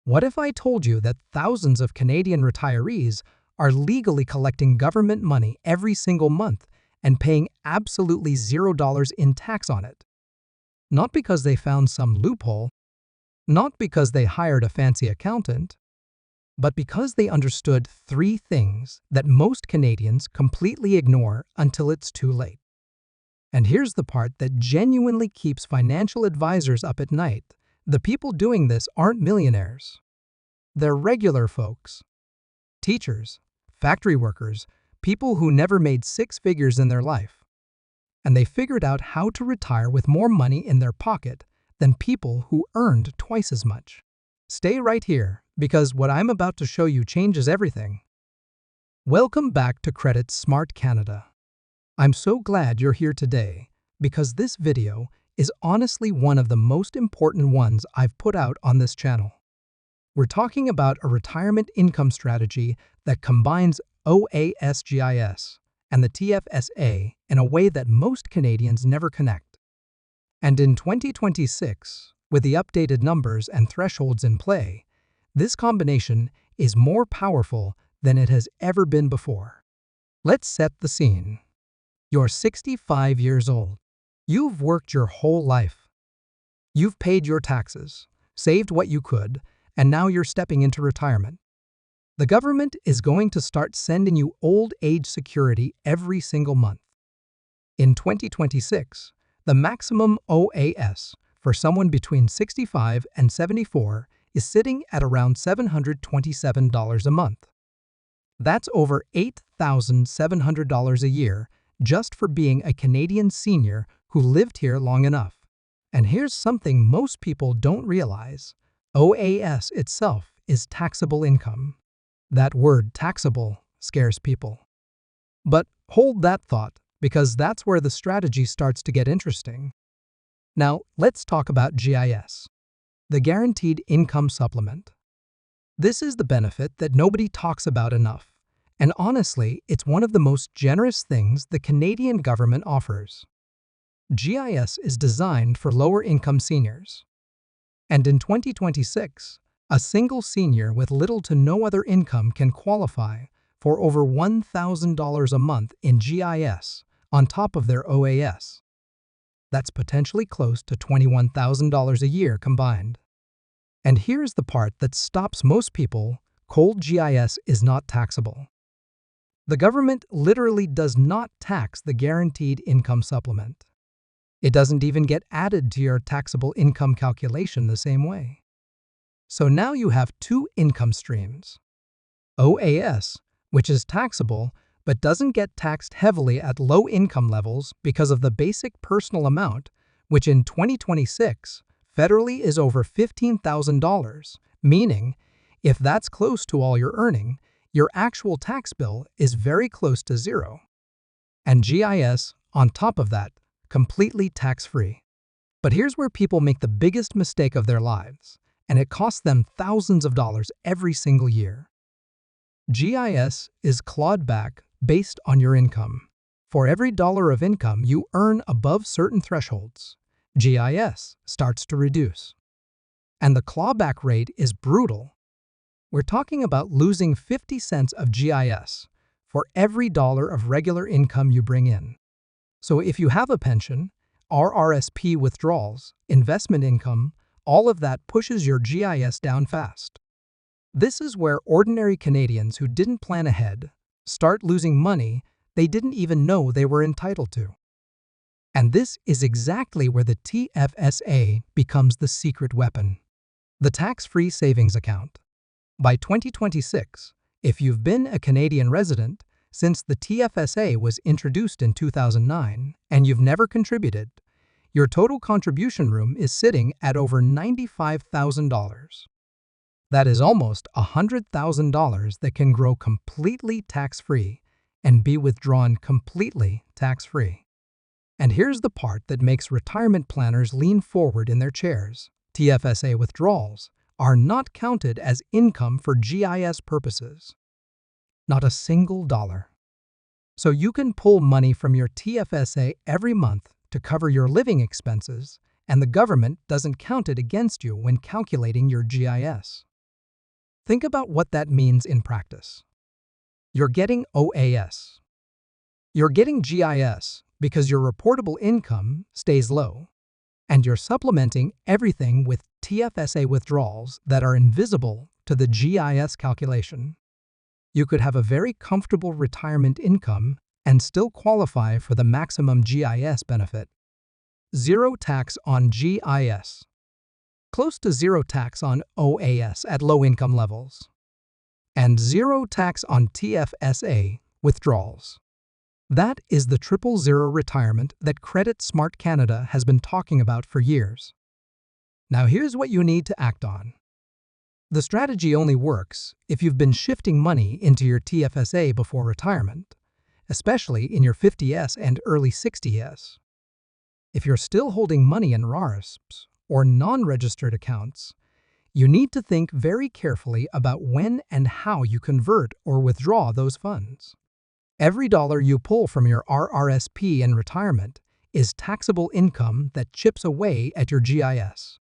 What if I told you that thousands of Canadian retirees are legally collecting government money every single month and paying absolutely $0 in tax on it? Not because they found some loophole, not because they hired a fancy accountant, but because they understood three things that most Canadians completely ignore until it's too late. And here's the part that genuinely keeps financial advisors up at night. The people doing this aren't millionaires. They're regular folks. Teachers, factory workers, people who never made six figures in their life. And they figured out how to retire with more money in their pocket than people who earned twice as much. Stay right here, because what I'm about to show you changes everything. Welcome back to Credit Smart Canada. I'm so glad you're here today, because this video is honestly one of the most important ones I've put out on this channel. We're talking about a retirement income strategy that combines OASGIS and the TFSA in a way that most Canadians never connect. And in 2026, with the updated numbers and thresholds in play, this combination is more powerful than it has ever been before. Let's set the scene. You're 65 years old. You've worked your whole life. You've paid your taxes, saved what you could, and now you're stepping into retirement. The government is going to start sending you old age security every single month. In 2026, the maximum OAS for someone between 65 and 74 is sitting at around $727 a month. That's over $8,700 a year just for being a Canadian senior who lived here long enough. And here's something most people don't realize. OAS itself is taxable income. That word taxable scares people. But hold that thought, because that's where the strategy starts to get interesting. Now, let's talk about GIS, the Guaranteed Income Supplement. This is the benefit that nobody talks about enough, and honestly, it's one of the most generous things the Canadian government offers. GIS is designed for lower-income seniors. And in 2026, a single senior with little to no other income can qualify for over $1,000 a month in GIS on top of their OAS. That's potentially close to $21,000 a year combined. And here's the part that stops most people: cold GIS is not taxable. The government literally does not tax the Guaranteed Income Supplement. It doesn't even get added to your taxable income calculation the same way. So now you have two income streams. OAS, which is taxable but doesn't get taxed heavily at low income levels because of the basic personal amount, which in 2026 federally is over $15,000, meaning if that's close to all you're earning, your actual tax bill is very close to zero. And GIS, on top of that, completely tax-free. But here's where people make the biggest mistake of their lives, and it costs them thousands of dollars every single year. GIS is clawed back based on your income. For every dollar of income you earn above certain thresholds, GIS starts to reduce. And the clawback rate is brutal. We're talking about losing 50 cents of GIS for every dollar of regular income you bring in. So if you have a pension, RRSP withdrawals, investment income, all of that pushes your GIS down fast. This is where ordinary Canadians who didn't plan ahead start losing money they didn't even know they were entitled to. And this is exactly where the TFSA becomes the secret weapon. The tax-free savings account. By 2026, if you've been a Canadian resident since the TFSA was introduced in 2009 and you've never contributed, your total contribution room is sitting at over $95,000. That is almost $100,000 that can grow completely tax-free and be withdrawn completely tax-free. And here's the part that makes retirement planners lean forward in their chairs. TFSA withdrawals are not counted as income for GIS purposes. Not a single dollar. So you can pull money from your TFSA every month to cover your living expenses, and the government doesn't count it against you when calculating your GIS. Think about what that means in practice. You're getting OAS. You're getting GIS because your reportable income stays low, and you're supplementing everything with TFSA withdrawals that are invisible to the GIS calculation. You could have a very comfortable retirement income and still qualify for the maximum GIS benefit. Zero tax on GIS. Close to zero tax on OAS at low income levels. And zero tax on TFSA withdrawals. That is the 000 retirement that Credit Smart Canada has been talking about for years. Now here's what you need to act on. The strategy only works if you've been shifting money into your TFSA before retirement, especially in your 50S and early 60S. If you're still holding money in RRSPs or non-registered accounts, you need to think very carefully about when and how you convert or withdraw those funds. Every dollar you pull from your RRSP in retirement is taxable income that chips away at your GIS.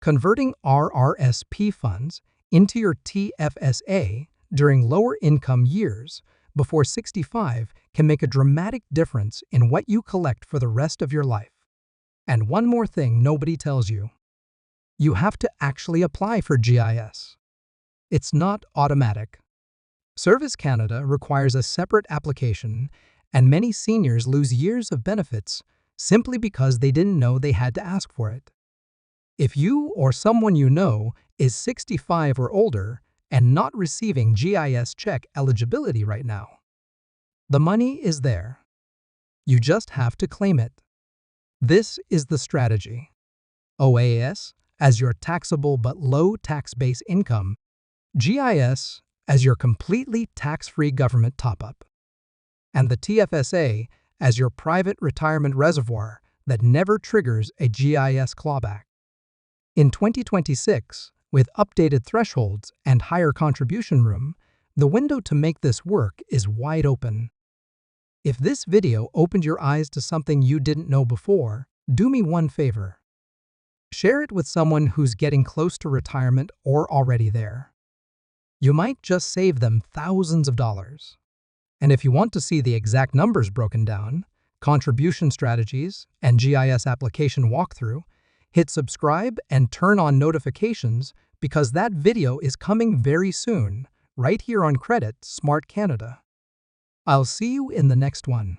Converting RRSP funds into your TFSA during lower income years before 65 can make a dramatic difference in what you collect for the rest of your life. And one more thing nobody tells you. You have to actually apply for GIS. It's not automatic. Service Canada requires a separate application, and many seniors lose years of benefits simply because they didn't know they had to ask for it. If you or someone you know is 65 or older and not receiving GIS check eligibility right now, the money is there. You just have to claim it. This is the strategy. OAS as your taxable but low tax base income, GIS as your completely tax-free government top-up, and the TFSA as your private retirement reservoir that never triggers a GIS clawback. In 2026, with updated thresholds and higher contribution room, the window to make this work is wide open. If this video opened your eyes to something you didn't know before, do me one favor. Share it with someone who's getting close to retirement or already there. You might just save them thousands of dollars. And if you want to see the exact numbers broken down, contribution strategies, and GIS application walkthrough, hit subscribe and turn on notifications because that video is coming very soon, right here on Credit Smart Canada. I'll see you in the next one.